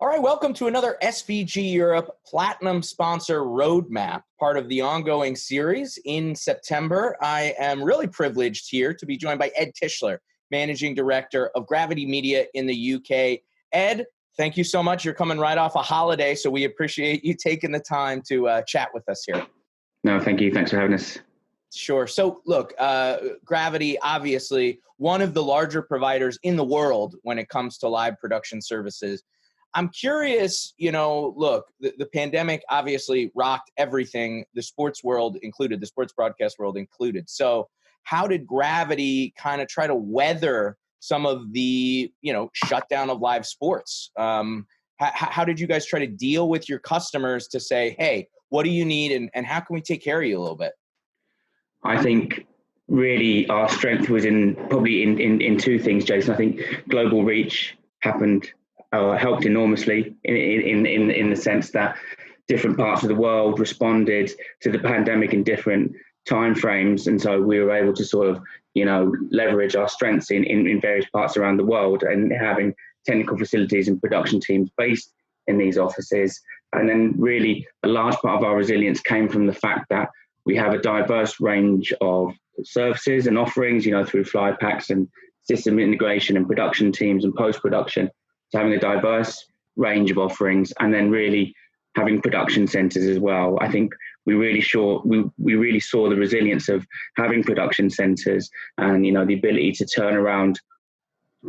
All right, welcome to another SVG Europe Platinum Sponsor Roadmap, part of the ongoing series. In September, I am really privileged here to be joined by Ed Tischler, Managing Director of Gravity Media in the UK. Ed, thank you so much. You're coming right off a holiday, so we appreciate you taking the time to chat with us here. No, thank you. Thanks for having us. Sure. So look, Gravity, obviously one of the larger providers in the world when it comes to live production services. I'm curious, look, the pandemic obviously rocked everything, the sports world included, the sports broadcast world included. So how did Gravity kind of try to weather some of the, shutdown of live sports? How did you guys try to deal with your customers to say, hey, what do you need and how can we take care of you a little bit? I think really our strength was in two things, Jason. I think global reach helped enormously in the sense that different parts of the world responded to the pandemic in different timeframes, and so we were able to sort of leverage our strengths in various parts around the world, and having technical facilities and production teams based in these offices. And then really a large part of our resilience came from the fact that we have a diverse range of services and offerings, through fly packs and system integration and production teams and post-production. So having a diverse range of offerings, and then really having production centers as well. I think we really saw the resilience of having production centers and, the ability to turn around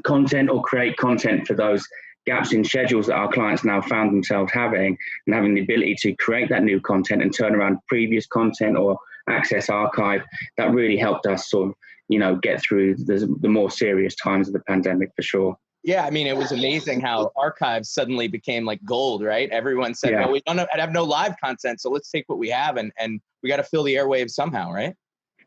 content or create content for those gaps in schedules that our clients now found themselves having, and having the ability to create that new content and turn around previous content or access archive. That really helped us sort of, get through the more serious times of the pandemic for sure. Yeah, I mean, it was amazing how archives suddenly became like gold, right? Everyone said, well, we don't have no live content, so let's take what we have and we got to fill the airwaves somehow, right?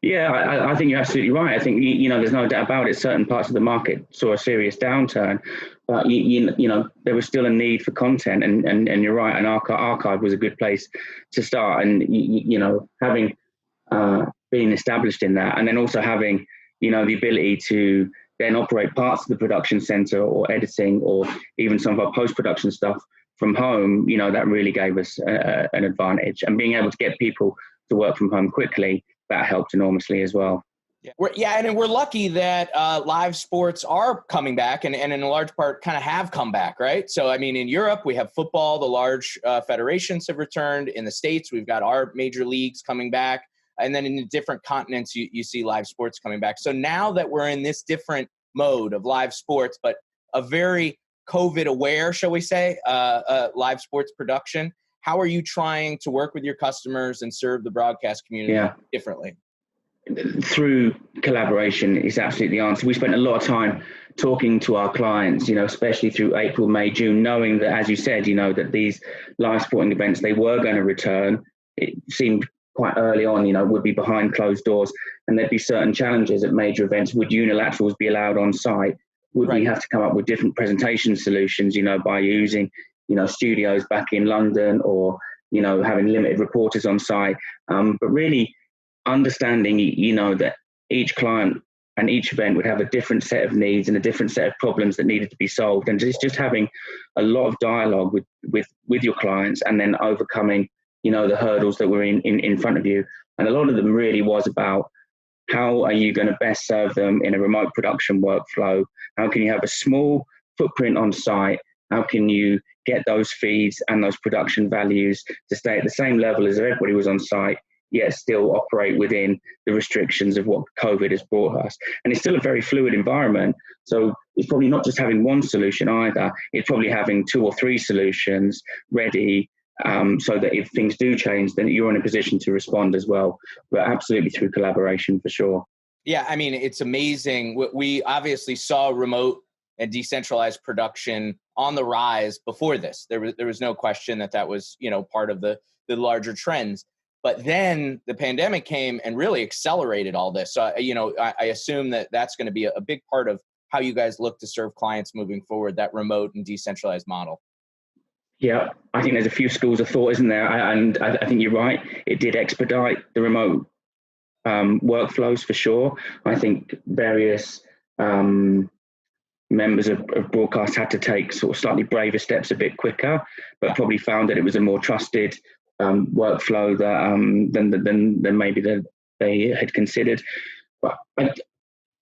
Yeah, I think you're absolutely right. I think, there's no doubt about it. Certain parts of the market saw a serious downturn, but, there was still a need for content. And you're right, an archive was a good place to start. And, having been established in that, and then also having, the ability to then operate parts of the production center or editing or even some of our post-production stuff from home, that really gave us an advantage. And being able to get people to work from home quickly, that helped enormously as well. And we're lucky that live sports are coming back and in a large part kind of have come back, right? So, I mean, in Europe, we have football, the large federations have returned. In the States, we've got our major leagues coming back. And then in the different continents, you see live sports coming back. So now that we're in this different mode of live sports, but a very COVID aware, shall we say, live sports production, how are you trying to work with your customers and serve the broadcast community differently? Through collaboration is absolutely the answer. We spent a lot of time talking to our clients, especially through April, May, June, knowing that, as you said, that these live sporting events, they were going to return. It seemed quite early on, would be behind closed doors, and there'd be certain challenges at major events. Would unilaterals be allowed on site? Would we have to come up with different presentation solutions, by using, studios back in London or, having limited reporters on site? But really understanding, that each client and each event would have a different set of needs and a different set of problems that needed to be solved. And just having a lot of dialogue with your clients, and then overcoming, the hurdles that were in front of you. And a lot of them really was about, how are you going to best serve them in a remote production workflow? How can you have a small footprint on site? How can you get those feeds and those production values to stay at the same level as if everybody was on site, yet still operate within the restrictions of what COVID has brought us? And it's still a very fluid environment. So it's probably not just having one solution either. It's probably having 2 or 3 solutions ready, so that if things do change, then you're in a position to respond as well. But absolutely through collaboration for sure. Yeah, I mean, it's amazing. We obviously saw remote and decentralized production on the rise before this. There was no question that was, part of the larger trends. But then the pandemic came and really accelerated all this. So, I assume that that's going to be a big part of how you guys look to serve clients moving forward, that remote and decentralized model. Yeah, I think there's a few schools of thought, isn't there? And I think you're right. It did expedite the remote workflows for sure. I think various members of broadcast had to take sort of slightly braver steps a bit quicker, but probably found that it was a more trusted workflow than maybe they had considered. But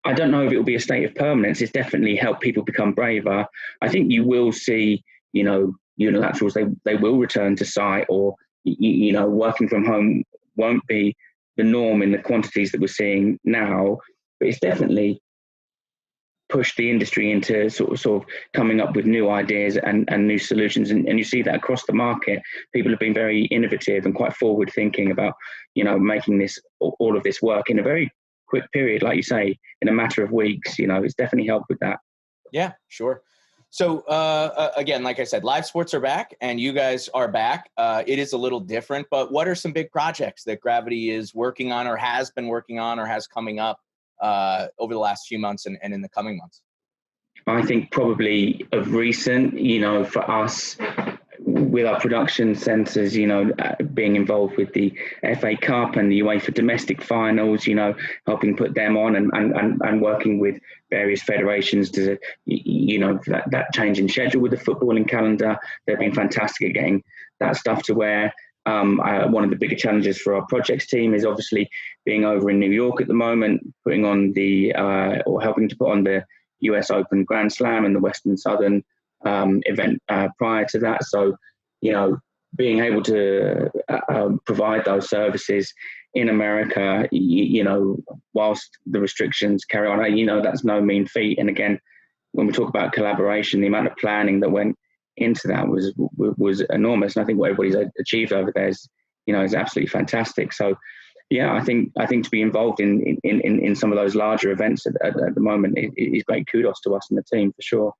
I don't know if it will be a state of permanence. It's definitely helped people become braver. I think you will see, unilaterals, they will return to site, or, working from home won't be the norm in the quantities that we're seeing now. But it's definitely pushed the industry into sort of coming up with new ideas and new solutions. And you see that across the market. People have been very innovative and quite forward thinking about, making all of this work in a very quick period, like you say, in a matter of weeks. It's definitely helped with that. Yeah, sure. So again, like I said, live sports are back and you guys are back. It is a little different, but what are some big projects that Gravity is working on, or has been working on, or has coming up over the last few months and in the coming months? I think probably of recent, for us, with our production centres, being involved with the FA Cup and the UEFA domestic finals, helping put them on and working with various federations to, that change in schedule with the footballing calendar. They've been fantastic at getting that stuff to where one of the bigger challenges for our projects team is obviously being over in New York at the moment, putting on or helping to put on the US Open Grand Slam and the Western Southern event prior to that. So, being able to provide those services in America, whilst the restrictions carry on, that's no mean feat. And again, when we talk about collaboration, the amount of planning that went into that was enormous. And I think what everybody's achieved over there is absolutely fantastic. So, yeah, I think to be involved in some of those larger events at the moment is great kudos to us and the team for sure.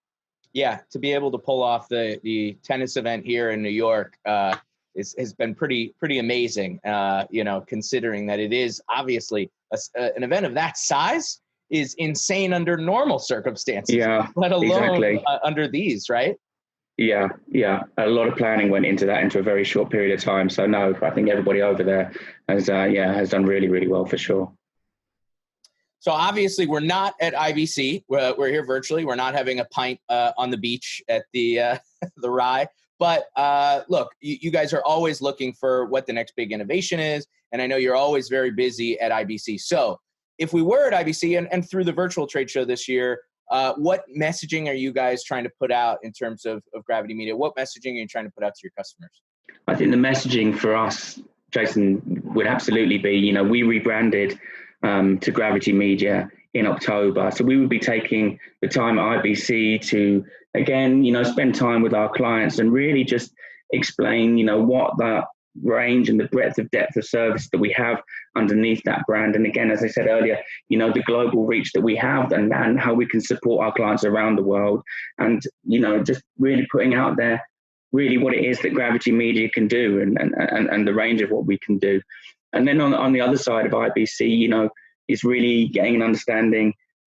Yeah, to be able to pull off the tennis event here in New York has been pretty amazing. Considering that it is obviously an event of that size is insane under normal circumstances. Yeah, let alone exactly. Under these, right? Yeah. A lot of planning went into that into a very short period of time. So no, I think everybody over there has done really, really well for sure. So obviously we're not at IBC. We're here virtually. We're not having a pint on the beach at the the Rye. But look, you guys are always looking for what the next big innovation is. And I know you're always very busy at IBC. So if we were at IBC and through the virtual trade show this year, what messaging are you guys trying to put out in terms of Gravity Media? What messaging are you trying to put out to your customers? I think the messaging for us, Jason, would absolutely be, we rebranded to Gravity Media in October. So we would be taking the time at IBC to, again, spend time with our clients and really just explain, what that range and the breadth of depth of service that we have underneath that brand. And again, as I said earlier, the global reach that we have and how we can support our clients around the world. And, just really putting out there really what it is that Gravity Media can do and the range of what we can do. And then on the other side of IBC, is really getting an understanding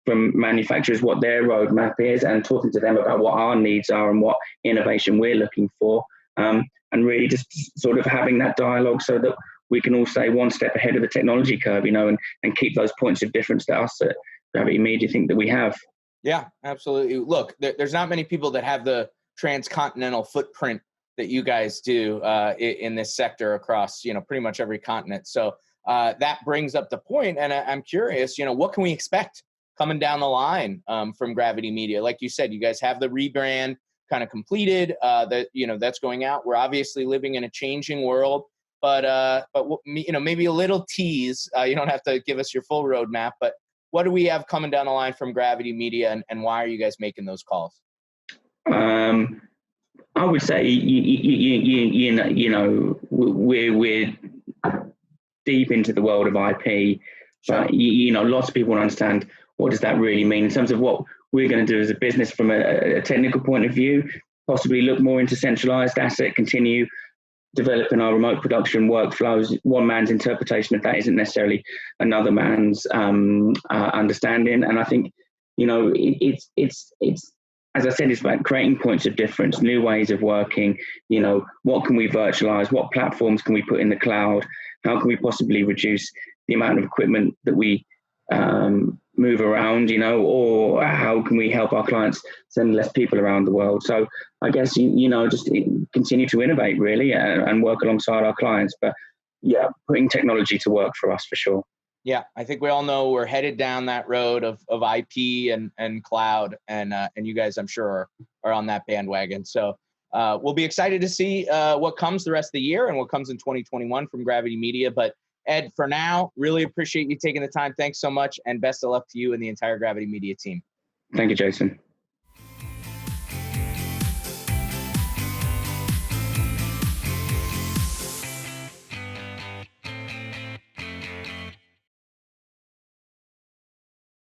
from manufacturers what their roadmap is and talking to them about what our needs are and what innovation we're looking for. And really just sort of having that dialogue so that we can all stay one step ahead of the technology curve, and keep those points of difference that us at Gravity Media think that we have. Yeah, absolutely. Look, there's not many people that have the transcontinental footprint that you guys do in this sector across, pretty much every continent. So that brings up the point, and I'm curious, what can we expect coming down the line from Gravity Media? Like you said, you guys have the rebrand kind of completed. That's going out. We're obviously living in a changing world, but maybe a little tease. You don't have to give us your full roadmap, but what do we have coming down the line from Gravity Media, and why are you guys making those calls? I would say, we're deep into the world of IP, but lots of people want to understand what does that really mean in terms of what we're going to do as a business from a technical point of view, possibly look more into centralized asset, continue developing our remote production workflows. One man's interpretation of that isn't necessarily another man's understanding. And I think, it's as I said, it's about creating points of difference, new ways of working. What can we virtualize? What platforms can we put in the cloud? How can we possibly reduce the amount of equipment that we move around, or how can we help our clients send less people around the world? So I guess, just continue to innovate really and work alongside our clients. But yeah, putting technology to work for us for sure. Yeah, I think we all know we're headed down that road of IP and cloud, and you guys, I'm sure, are on that bandwagon. So we'll be excited to see what comes the rest of the year and what comes in 2021 from Gravity Media. But Ed, for now, really appreciate you taking the time. Thanks so much, and best of luck to you and the entire Gravity Media team. Thank you, Jason.